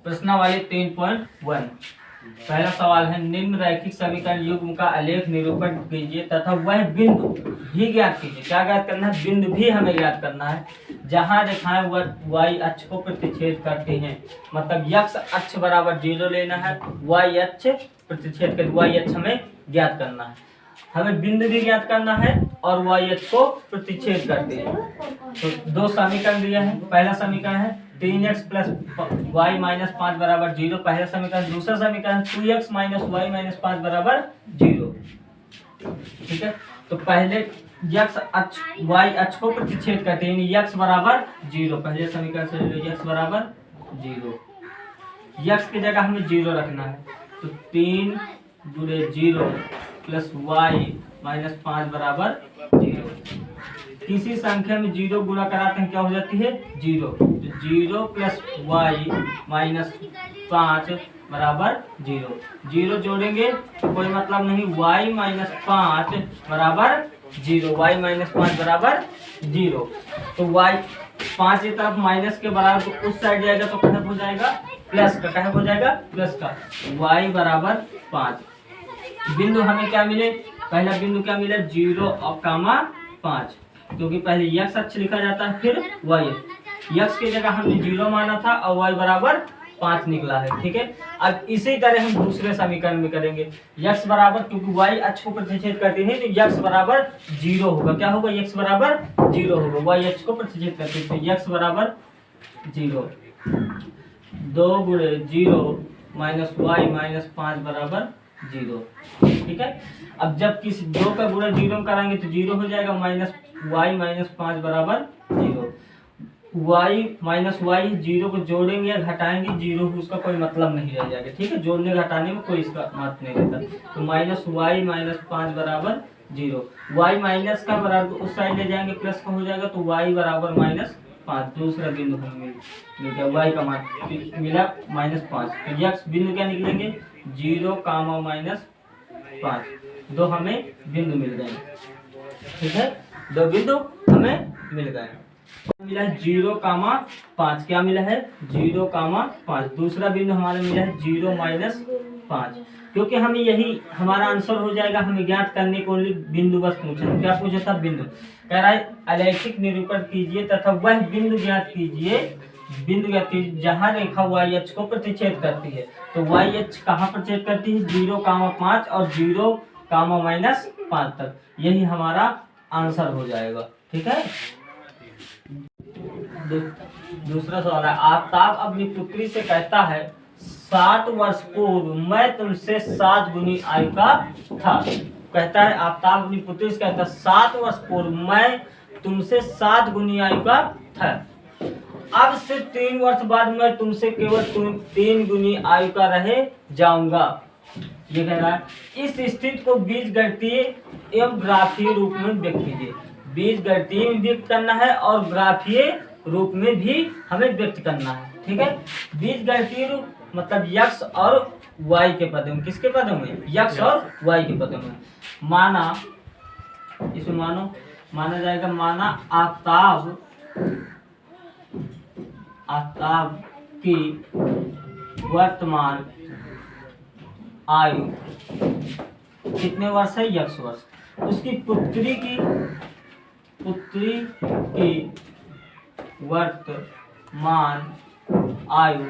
प्रश्नावली 3.1 पहला सवाल है, निम्न रैखिक समीकरण युग्म का आलेख निरूपण कीजिए तथा वह बिंदु भी ज्ञात कीजिए। क्या ज्ञात करना है? बिंदु भी हमें ज्ञात करना है जहां रेखाएं y अक्ष को प्रतिच्छेद करती हैं। मतलब x अक्ष बराबर 0 लेना है, y अक्ष प्रतिच्छेद कर y अक्ष हमें ज्ञात करना है। हमें बिंदु भी ज्ञात करना है और y अक्ष को प्रतिच्छेद करती है। तो दो समीकरण दिया है। पहला समीकरण है 3x प्लस y माइनस 5 बराबर 0, पहला समीकरण। दूसरा समीकरण 2x माइनस y माइनस 5 बराबर 0। ठीक है, तो पहले x अक्ष y अक्ष को प्रतिच्छेद करते हैं, x बराबर 0। पहले समीकरण से x बराबर 0, x की जगह हमें 0 रखना है। तो 3 गुणे 0 प्लस y माइनस 5 बराबर 0। किसी संख्या में 0 गुणा कराते हैं क्या हो जाती है? 0। तो 0 प्लस y माइनस 5 बराबर 0। 0 जोड़ेंगे तो कोई मतलब नहीं, y माइनस 5 बराबर 0। y माइनस 5 बराबर 0। तो y 5 की तरफ माइनस के बराबर, तो उस साइड जाएगा तो कहाँ हो जाएगा? प्लस का। कहाँ हो जाएगा? प्लस का। y बराबर 5। बिंदु हमें क्या मिले? पहला बिंदु क्या मिला? 0 और कामा 5, क्योंकि पहले x अक्ष लिखा जाता है फिर y। x की जगह हमने 0 माना था और y बराबर 5 निकला है। ठीक है, अब इसी तरह हम दूसरे समीकरण में करेंगे। x बराबर, क्योंकि y अक्ष को प्रतिच्छेद करते हैं तो x बराबर 0 होगा। क्या होगा? x बराबर 0 होगा। y अक्ष को प्रतिच्छेद करते हैं तो x बराबर 0। 2 गुणे 0 माइनस y माइनस 5 बराबर 0। ठीक है, अब जब किसी 2 का गुणा 0 कराएंगे तो 0 हो जाएगा, माइनस y माइनस 5 बराबर 0। y माइनस वाई 0 को जोड़ेंगे या घटाएंगे 0, उसका कोई मतलब नहीं रह जाएगा। ठीक है, जोड़ने घटाने में कोई इसका महत्व नहीं रहता। तो माइनस वाई माइनस 5 बराबर 0। y माइनस का बराबर तो उस साइड ले जाएंगे, प्लस का हो जाएगा, तो y बराबर माइनस 5। दूसरा बिंदु हमें मिल गया, y का मान मिला माइनस 5। तो x बिंदु क्या निकलेंगे? 0 कामा माइनस 5। दो हमें बिंदु मिल गए। ठीक है, दो बिंदु हमें मिल गए। मिला है 0 कामा 5। क्या मिला है? 0 कामा 5। दूसरा बिंदु हमारा मिला है 0 माइनस 5, क्योंकि हमें यही हमारा आंसर हो जाएगा। हमें ज्ञात करने को बिंदु बस पूछा। क्या पूछा था? बिंदु। कह रहा है आलेखिक निरूपण कीजिए तथा वह बिंदु ज्ञात कीजिए, बिंदु ज्ञात कीजिए जहाँ रेखा y अक्ष को प्रतिच्छेद करती है। तो y अक्ष कहाँ प्रतिच्छेद करती है? 0 कामा 5 और 0 कामा माइनस 5 तक। यही हमारा आंसर हो जाएगा। ठीक है, दूसरा सवाल है, आफ्ताब अपनी पुत्री से कहता है 7 वर्ष पूर्व मैं तुमसे 7 गुनी आयु का था। कहता है आफ्ताब अपनी पुत्री से कहता है 7 वर्ष पूर्व मैं तुमसे 7 गुनी आयु का था। अब से 3 वर्ष बाद मैं तुमसे केवल 3 गुनी आयु का रह जाऊंगा। ये कह रहा है इस स्थिति को बीजगणितीय एवं ग्राफीय रूप में व्यक्त कीजिए। बीजगणितीय में व्यक्त करना है और ग्राफीय रूप में भी हमें व्यक्त करना है। ठीक है, बीजगणितीय रूप मतलब x और y के पदों में। किसके पदों में? x और y के पदों में। माना, इसमें माना जाएगा, माना आफ्ताब की वर्तमान आयु कितने वर्ष है? x वर्ष। उसकी पुत्री की वर्तमान आयु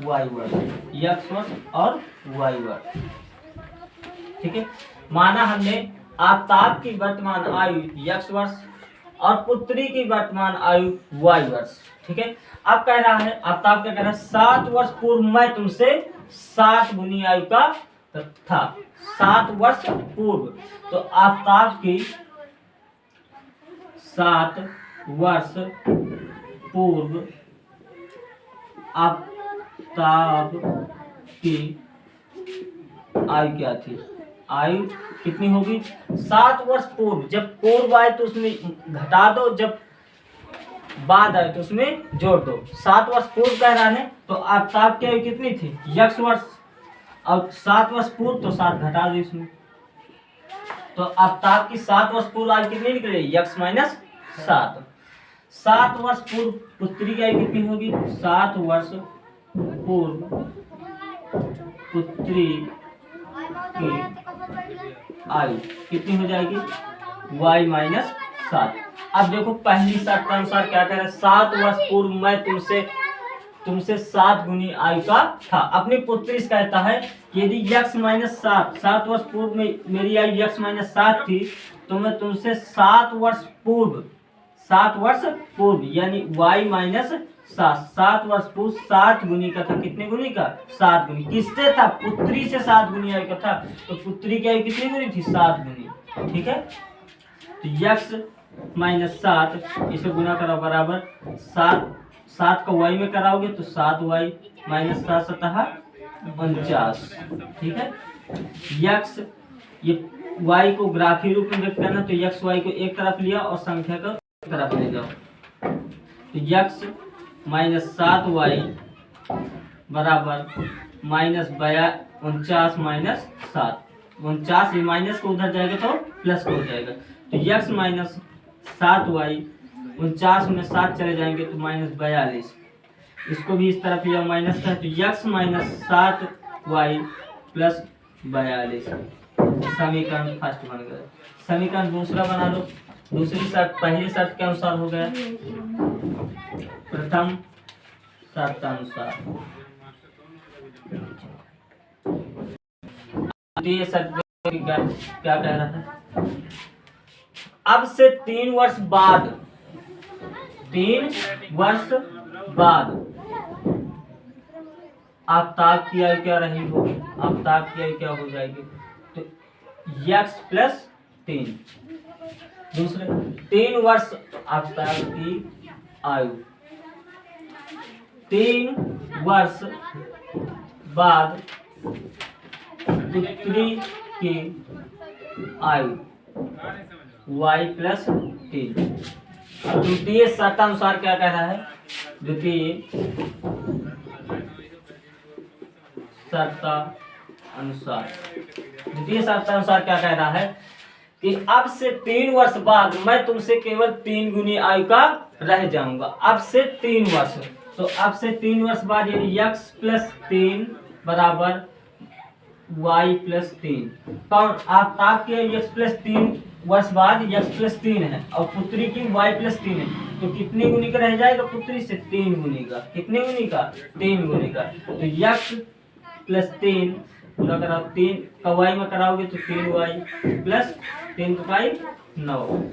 y वर्ष, x वर्ष और y वर्ष। ठीक है, माना हमने आफ्ताब की वर्तमान आयु x वर्ष और पुत्री की वर्तमान आयु y वर्ष। ठीक है, अब कह रहा है आफ्ताब क्या कह रहा है? 7 वर्ष पूर्व मैं तुमसे 7 गुनी आयु का था। 7 वर्ष पूर्व, तो आफ्ताब की 7 वर्ष पूर्व आफ्ताब की आयु क्या थी? आयु कितनी होगी? 7 वर्ष पूर्व। जब पूर्व आए तो उसमें घटा दो, जब बाद आए तो उसमें जोड़ दो। 7 वर्ष पूर्व कह रहा है तो आफ्ताब की आयु कितनी थी? x वर्ष। और 7 वर्ष पूर्व तो 7 घटा दो इसमें, तो आफ्ताब की 7 वर्ष पूर्व आयु कितनी निकलेगी? x minus 7। 7 वर्ष पूर्व पुत्री की आयु कितनी होगी? 7 वर्ष पूर्व पुत्री की आयु कितनी हो जाएगी? y minus 7। अब देखो पहली शर्त के अनुसार क्या कह रहे हैं, 7 वर्ष पूर्व मैं तुमसे 7 गुनी आयु का था। अपनी पुत्री से कहता है कि यदि x माइनस 7 वर्ष पूर्व में मेरी आयु x माइनस 7 थी, तो मैं तुमसे 7 वर्ष पूर्व यानी y माइनस 7 वर्ष पूर्व 7 गुनी का था। कितने गुनी का? 7 गुनी। किससे था? पुत्री से 7 गुनी आयु का था। तो पुत्री की आयु कितनी गुनी थी? 7 गुनी। ठीक है, तो x माइनस 7 इसे गुना करो बराबर 7 का y में कराओगे तो 7y माइनस 7 सतह 49। ठीक है, x ये y को ग्राफी रूप में व्यक्त करना, तो x y को एक तरफ लिया और संख्या को एक तरफ ले जाओ। तो x माइनस 7y बराबर माइनस 49 माइनस 7। 49 ये माइनस को उधर जाएगा तो प्लस को हो जाएगा। तो x माइनस 7y 49 में 7 चले जाएंगे तो माइनस 42। इसको भी इस तरफ लिया माइनस का, तो x माइनस 7y प्लस 42 समीकरण फर्स्ट बन गया। समीकरण दूसरा बना दो। दूसरी शर्त पहली शर्त के अनुसार हो गया, प्रथम शर्त अनुसार। ये शर्त क्या कह रहा है? अब से 3 वर्ष बाद आफ्ताब की आयु क्या रही होगी? आफ्ताब की आयु क्या हो जाएगी? तो x प्लस 3। दूसरे 3 वर्ष आफ्ताब की आयु, 3 वर्ष बाद पुत्री की आयु y प्लस 3। द्वितीय शर्तानुसार क्या कह रहा है? द्वितीय शर्तानुसार क्या कह रहा है कि अब से 3 वर्ष बाद मैं तुमसे केवल 3 गुनी आयु का रह जाऊंगा। अब से 3 वर्ष, तो अब से 3 वर्ष बाद यानी x प्लस 3 बराबर y प्लस 3। कौन? आपके x प्लस 3 वर्ष बाद x प्लस 3 है और पुत्री की y प्लस 3 है, तो कितने गुनी का रह जाएगा? पुत्री से 3 गुनी का। कितने गुनी का? 3 गुनी का। तो x प्लस 3 पूरा कराओ, 3 का y में कराओगे तो 3y प्लस 3 का 9।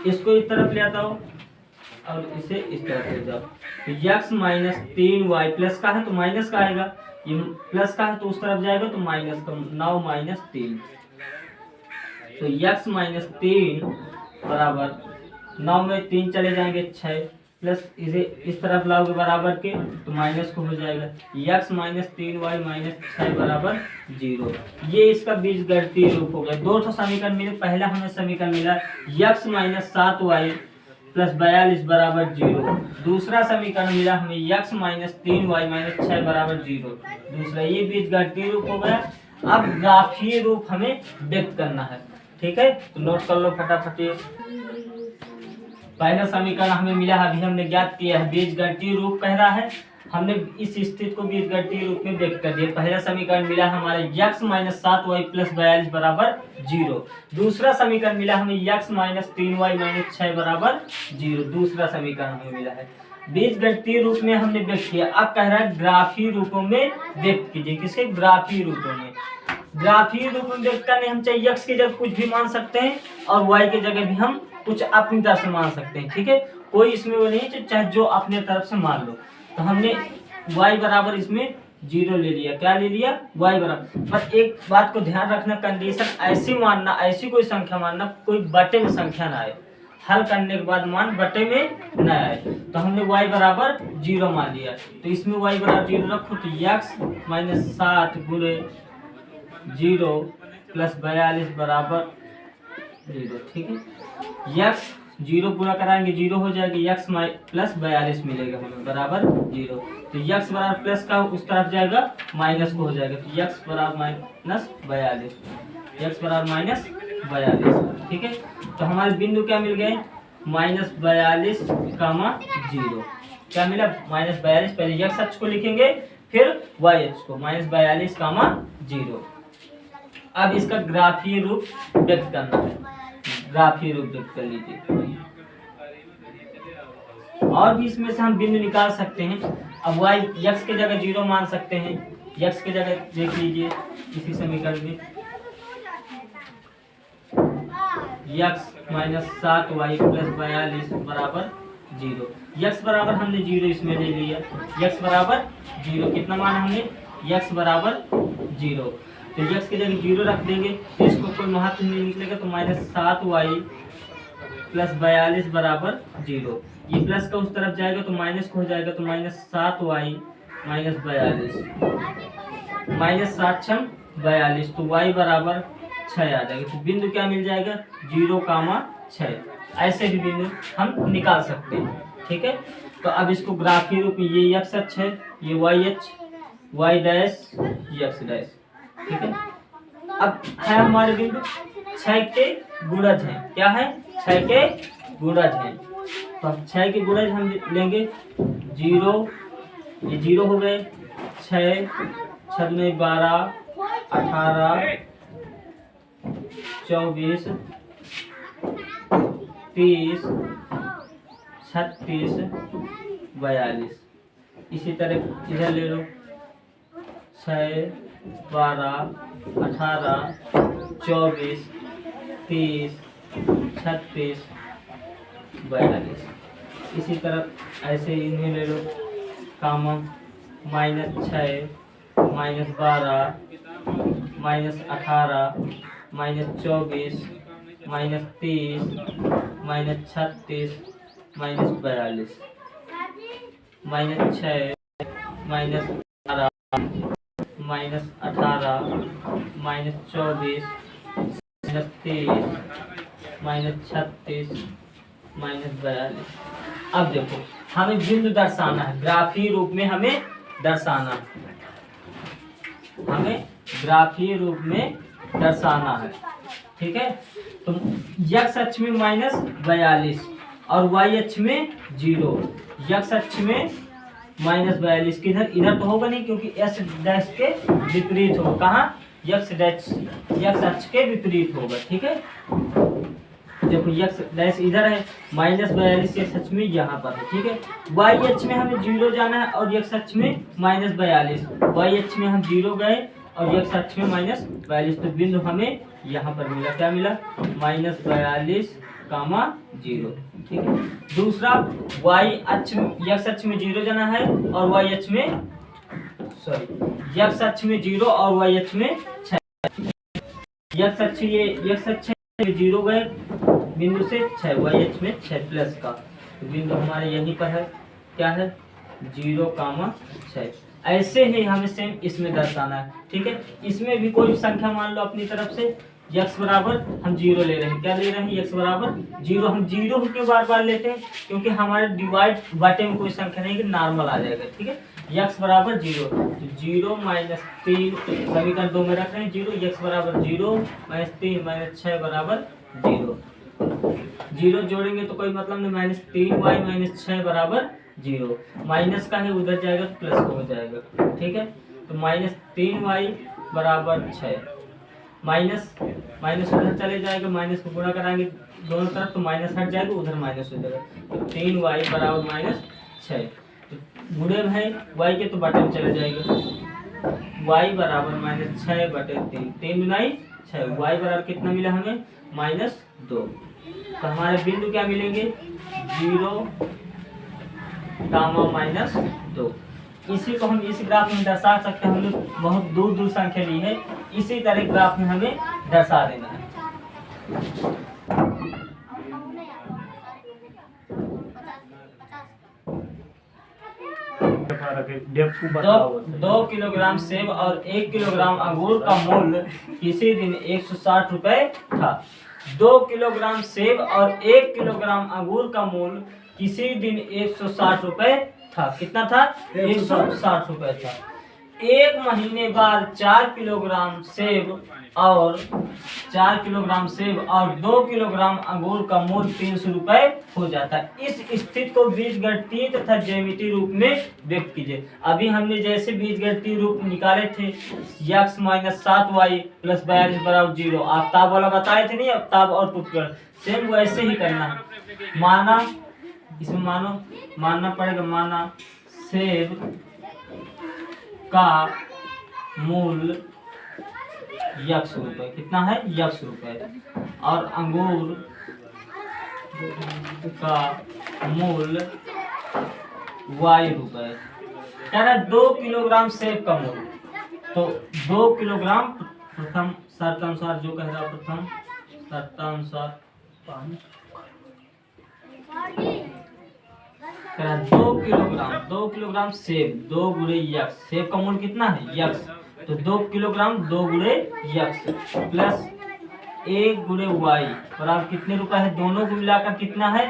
इसको इस तरफ ले आता हूँ और इसे इस तरफ ले जाओ। तो x माइनस 3y प्लस का है तो माइनस का आएगा, ये प्लस का है तो उस तरफ जाएगा तो माइनस का। 9 माइनस 3, तो x माइनस 3 बराबर 9 में 3 चले जाएंगे 6, प्लस इसे इस तरफ लाओगे बराबर के तो माइनस को हो जाएगा। x माइनस 3y माइनस 6 बराबर 0। ये इसका बीजगणितीय रूप हो गया। दो तो समीकरण मिले। पहला हमें समीकरण मिला x माइनस 7y प्लस 42 बराबर 0। दूसरा समीकरण मिला हमें x माइनस 3y माइनस 6 बराबर 0। दूसरा ये बीजगणितीय रूप हो गया। अब ग्राफीय रूप हमें व्यक्त करना है। ठीक है, तो नोट कर लो फटाफट। पहला समीकरण हमें मिला, अभी हमने ज्ञात किया है। बीजगणितीय रूप कह रहा है, हमने इस स्थिति को बीजगणितीय रूप में व्यक्त कर दिया। पहला समीकरण मिला हमारे x माइनस 7y प्लस 42 बराबर 0। दूसरा समीकरण मिला हमें x माइनस 3y माइनस 6 बराबर 0। दूसरा समीकरण हमें मिला है। बीजगणितीय रूप में हमने व्यक्त किया। अब कह रहा है ग्राफीय रूपों में व्यक्त कीजिए। किसके? ग्राफीय रूपों में। ग्राफीय रूप में व्यक्त करने हम चाहे x की जगह कुछ भी मान सकते हैं और y की जगह भी हम कुछ अपनी तरफ से मान सकते हैं। ठीक है, कोई इसमें वो नहीं, चाहे जो अपने तरफ से मान लो। तो हमने y बराबर इसमें 0 ले लिया। क्या ले लिया? y बराबर। बस एक बात को ध्यान रखना, कंडीशन ऐसी मानना, ऐसी कोई संख्या मानना कोई बटे में संख्या ना आए। हल करने के बाद मान बटे में न आए। तो हमने y बराबर 0 मान लिया, तो इसमें y बराबर 0 रखो। तो x माइनस 7 गुणे 0 प्लस 42 बराबर 0। ठीक है, x 0 पूरा कराएंगे 0 हो जाएगा। x प्लस 42 मिलेगा हमें बराबर 0। तो x बराबर प्लस का उस तरफ जाएगा माइनस को हो जाएगा। तो x बराबर माइनस 42, x बराबर माइनस 42। ठीक है, तो हमारे बिंदु क्या मिल गए? माइनस 42 कामा 0। क्या मिला -42। पहले x अक्ष को लिखेंगे फिर y अक्ष को -42, 0। अब इसका ग्राफीय रूप व्यक्त करना है, ग्राफीय रूप व्यक्त कर लीजिए। और भी इसमें से हम बिंदु निकाल सकते हैं। अब y x के जगह 0 मान सकते हैं, x की जगह देख लीजिए इसी समीकरण में x -7y + 42 बराबर 0। x बराबर हमने 0 इसमें ले लिया, x बराबर 0 कितना माना हमने, x बराबर 0। तो x की जगह 0 रख देंगे, तो इसको कोई महत्व नहीं निकलेगा, तो -7y + 42 बराबर 0। ये प्लस का उस तरफ जाएगा तो माइनस को हो जाएगा, तो -7y - 42 -7 42, तो y बराबर 6 आ जाएगा। तो बिंदु क्या मिल जाएगा, 0, 6। ऐसे भी बिंदु हम निकाल सकते हैं, ठीक है। तो अब इसको ग्राफीय रूप में, ये x अक्ष है, ये y अक्ष, y डैश, ये x डैश, ठीक है। अब है हमारे बिंदु 6 के गुणज हैं, क्या है, 6 के गुणज हैं। तो अब 6 के गुणज हम लेंगे 0, ये 0 हो गए, 6, 6 में 12, 18, 24, 30, 36, 42। इसी तरह इधर ले लो, 6, 12, 18, 24, 30, 36, 42। इसी तरह ऐसे इन्हें ले लो, -6, -12, -18, -24, -30, -36, -42, -6, -12, -18, -24, -30, -36, अब देखो हमें बिंदु दर्शाना है, ग्राफीय रूप में हमें दर्शाना है, हमें ग्राफीय रूप में दर्शाना है, ठीक है। तो x अक्ष में -42 और y अक्ष में 0, x अक्ष में -42 किधर, इधर तो होगा नहीं क्योंकि s डैश के विपरीत होगा, कहाँ, x अक्ष के विपरीत होगा, ठीक है। देखो x डैश इधर है, -42 x अक्ष में यहाँ पर है, ठीक है। y अक्ष में हमें 0 जाना है और x अक्ष में -42, y अक्ष में हम 0 गए और x अक्ष में -42, तो बिंदु हमें यहाँ पर मिला, क्या मिला, -42, 0, ठीक है। दूसरा y अक्ष x अक्ष में 0 जाना है और y अक्ष में x अक्ष में 0 और y अक्ष में 6, x अक्ष ये x अक्ष 0 गए बिंदु से 6, y अक्ष में 6 प्लस का, तो बिंदु हमारे यहीं पर है, क्या है, 0, 6। ऐसे ही हमें सेम इसमें दर्शाना है, ठीक है। इसमें भी कोई संख्या मान लो अपनी तरफ से, x बराबर हम 0 ले रहे हैं, क्या ले रहे हैं, x बराबर 0। हम 0 क्यों बार बार लेते हैं, क्योंकि हमारे डिवाइड बटे में कोई संख्या नहीं कि नॉर्मल आ जाएगा, ठीक है। x बराबर 0, तो 0 - 3 समीकरण 2 में रख रहे हैं 0, x बराबर 0 - 3 - 6 बराबर 0। 0 जोड़ेंगे तो कोई मतलब नहीं, -3y - 6 बराबर 0। माइनस का है उधर जाएगा तो प्लस का हो जाएगा, ठीक है। तो -3y बराबर 6, माइनस उधर चले जाएगा, माइनस को गुणा कराएंगे दोनों तरफ तो माइनस हट जाएगा, उधर माइनस हो जाएगा, तो 3y बराबर -6। तो गुणे में है y के तो बटे में चले जाएगा, y बराबर -6/3, 3 × 6, y बराबर कितना मिला हमें, -2। तो हमारे बिंदु क्या मिलेंगे, 0, -2। इसी को हम इस ग्राफ में दर्शा सकते हैं, हमने बहुत दूर दूर संख्या ली है, इसी तरह ग्राफ में हमें दर्शा देना है। दो किलोग्राम सेब और 1 किलोग्राम अंगूर का मूल्य किसी दिन 160 रुपए था। 2 किलोग्राम सेब और 1 किलोग्राम अंगूर का मूल्य किसी दिन 160 रुपए था। कितना था, 160 रुपए था। एक महीने बाद 4 किलोग्राम सेब और 2 किलोग्राम अंगूर का मूल्य 300 रुपए हो जाता है। इस स्थिति को बीजगणितीय तथा ज्यामितीय रूप में व्यक्त कीजिए। अभी हमने जैसे बीजगणितीय रूप निकाले थे x माइनस 7y प्लस 42 बराबर 0, आप ताब वाला बताए थे नहीं, अब ताब और पुटकर सेम वैसे ही करना है। माना इसमें मानना पड़ेगा, माना सेब का मूल्य x रुपए, कितना है x रुपए, और अंगूर का मूल्य y रुपए। क्या है 2 किलोग्राम सेब का मूल्य, तो 2 किलोग्राम प्रथम शर्तानुसार जो कह रहा, प्रथम शर्तानुसार 2 किलोग्राम सेब, 2 गुणे यक्स, सेब का मूल्य कितना है यक्स, तो 2 किलोग्राम 2 गुणे यक्स प्लस 1 गुणे वाई बराबर कितने रुपए है, दोनों को मिलाकर कितना है,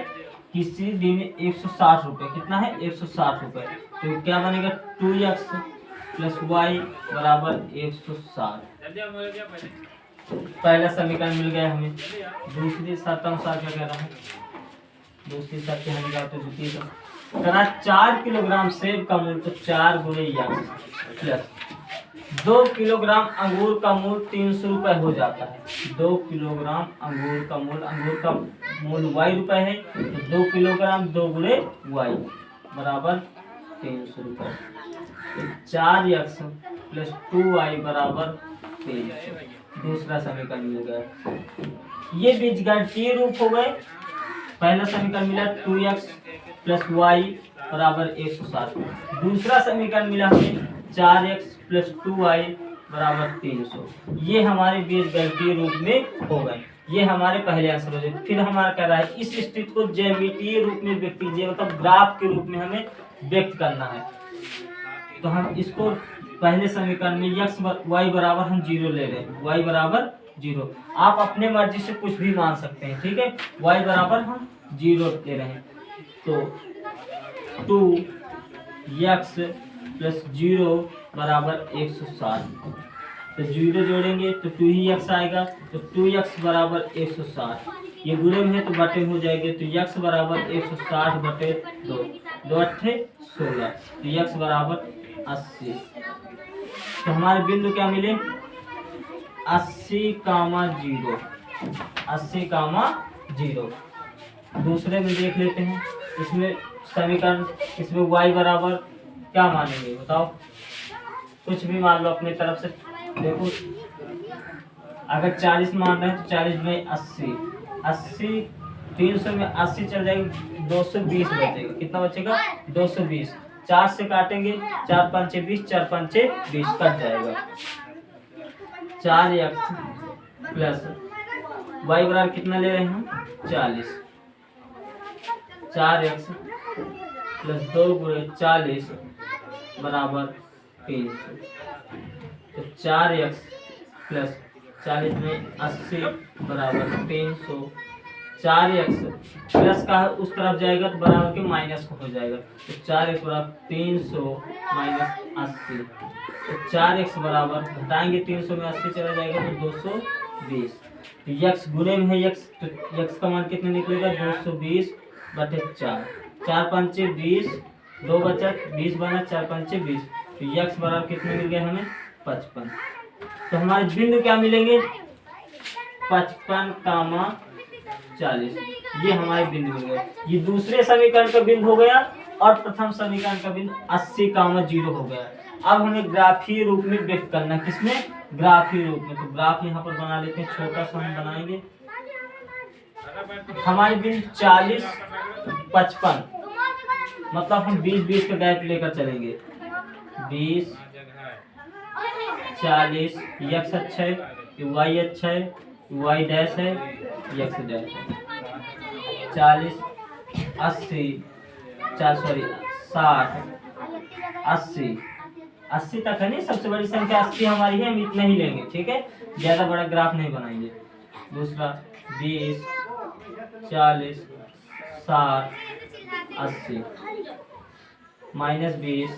किसी दिन 160 रुपए, कितना है 160 रुपए, तो क्या बनेगा 2x प्लस वाई बराबर 160। पहला समीकरण मिल गया हमें। दूसरी शर्तानुसार क्या कह रहा है, दूसरी शर्त हम निकालते हैं, द्वितीय करा 4 किलोग्राम सेब का मूल्य, तो 4 गुणे x प्लस 2 किलोग्राम अंगूर का मूल्य 300 रुपए हो जाता है। 2 किलोग्राम अंगूर का मूल्य y रुपए है, तो 2 किलोग्राम 2 गुणे y बराबर 300 रुपए, तो 4x प्लस 2y बराबर 300। दूसरा समीकरण मिल गया। ये बीजगणितीय रूप हो गए। पहला समीकरण मिला 2x प्लस वाई बराबर 160। दूसरा समीकरण मिला हमें 4x प्लस 2y बराबर 300। ये हमारे बीजगणितीय रूप में हो गए। ये हमारे पहले आंसर हो गए। फिर हमारा कह रहा है इस स्थिति को ज्यामितीय रूप में व्यक्त कीजिए, मतलब ग्राफ के रूप में हमें व्यक्त करना है। तो हम इसको पहले समीकरण में y बराबर हम 0 ले रहे हैं, y बराबर 0। आप अपने मर्जी से कुछ भी मान सकते हैं, ठीक है। y बराबर हम 0 ले रहे हैं, तो 2x प्लस 0 बराबर 160, तो 0 जोड़ेंगे तो 2 ही x आएगा, तो 2x बराबर 160। ये गुणे में है तो बटे हो जाएंगे, तो x बराबर 160 बटे 2, 2 अट्ठे 16, तो x बराबर 80। तो हमारे बिंदु क्या मिले 80,0, 80,0। दूसरे में देख लेते हैं, इसमें समीकरण, इसमें y बराबर क्या मानेंगे बताओ, कुछ भी मान लो अपनी तरफ से। देखो अगर 40 मान रहे हैं तो 40 में 80, 300 में 80 चल जाएगी, 220 बचेगा, कितना बचेगा 220। 4 से काटेंगे, 4 पंचे 20, 4 पंचे 20 कट जाएगा। 4x प्लस y बराबर कितना ले रहे हैं हम 40, 4x प्लस 2 गुणे 40 बराबर 300, तो 4x प्लस 40 में 80 बराबर 300। 4x प्लस का उस तरफ जाएगा तो बराबर के माइनस को हो जाएगा, तो 4x बराबर 300 माइनस 80, तो 4x बराबर घटाएंगे 300 में 80 चला जाएगा तो 220। तो x गुणे में है x, तो x का मान कितना निकलेगा 220 बटे 4, 4 पंचे 20, 2 बचा 20 बना, 4 पंचे 20, तो x बराबर कितने मिल गए हमें 55। तो हमारे बिंदु क्या मिलेंगे 55, 40, ये हमारे बिंदु हो गए। ये दूसरे समीकरण का बिंदु हो गया और प्रथम समीकरण का बिंदु 80,0 हो गया। अब हमें ग्राफीय रूप में व्यक्त करना है, किसमें ग्राफीय रूप में। तो ग्राफ यहाँ पर बना लेते हैं, छोटा सा हम बनाएंगे। हमारे बिंदु 40, 55, मतलब हम 20-20 का गैप लेकर चलेंगे। 20, 40, x अच्छा है, y अच्छा है, y डैश है, x डैश है। 40, 80, 60, 80 तक है नहीं, सबसे बड़ी संख्या 80 हमारी है, हम इतना ही लेंगे, ठीक है, ज्यादा बड़ा ग्राफ नहीं बनाएंगे। दूसरा 20, 40, 60, 80, -20,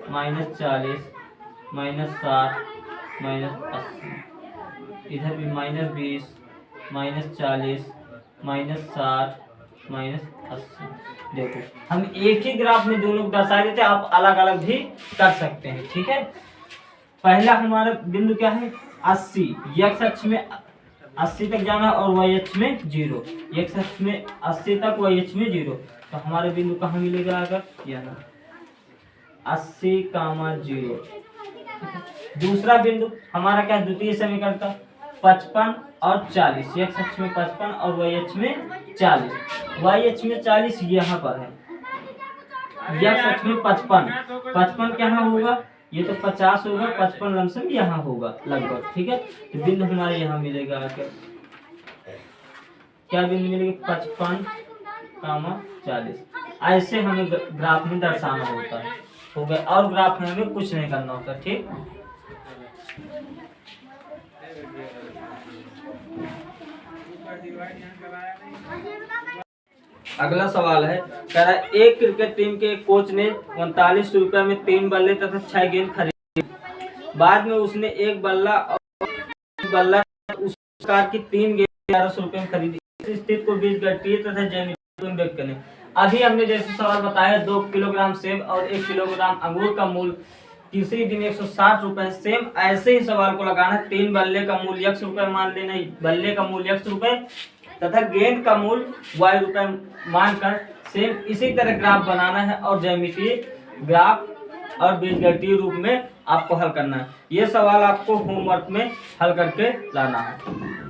-40, -60 -80, इधर भी -20 -40 -60 -80। देखो हम एक ही ग्राफ में दोनों को दर्शा देते, आप अलग अलग भी कर सकते हैं, ठीक है। पहला हमारा बिंदु क्या है 80, x अक्ष में 80 तक जाना और y अक्ष में 0, x अक्ष में 80 तक y अक्ष में 0। तो हमारे बिंदु कहाँ मिलेगा अगर यहाँ 80, 0। दूसरा बिंदु हमारा क्या द्वितीय समीकरण का 55 और 40, x अक्ष में 55 और y अक्ष में 40, y अक्ष में 40 यहाँ पर है, x अक्ष में 55 क्या होगा, ये तो 50 होगा, 55 लमसम यहाँ होगा लगभग, ठीक है। तो बिंदु हमारे यहाँ मिलेगा क्या बिंदु मिलेगा 55, 40। ऐसे हमें ग्राफ में दर्शाना होता है, हो गया। और ग्राफ में हमें कुछ नहीं करना होता, ठीक। अगला सवाल है, कह रहा है एक क्रिकेट टीम के कोच ने 39 रुपए में 3 बल्ले तथा 6 गेंद खरीदे। बाद में उसने एक बल्ला और उस प्रकार की 3 गेंद 1100 रुपए में खरीदी। इस स्थिति को बीजगणितीय तथा ज्यामितीय में व्यक्त करें। अभी हमने जैसे सवाल बताया 2 किलोग्राम सेब और 1 किलोग्राम अंगूर का मूल्य तीसरी दिन 160 रुपए। सेम ऐसे ही सवाल को लगाना है। 3 बल्ले का मूल्य x रुपए मान लेना, बल्ले का मूल्य x रुपए तथा गेंद का मूल्य y रुपए मानकर सेम इसी तरह ग्राफ बनाना है और ज्यामितीय ग्राफ और बीजगणितीय रूप में आपको हल करना है। ये सवाल आपको होमवर्क में हल करके लाना है।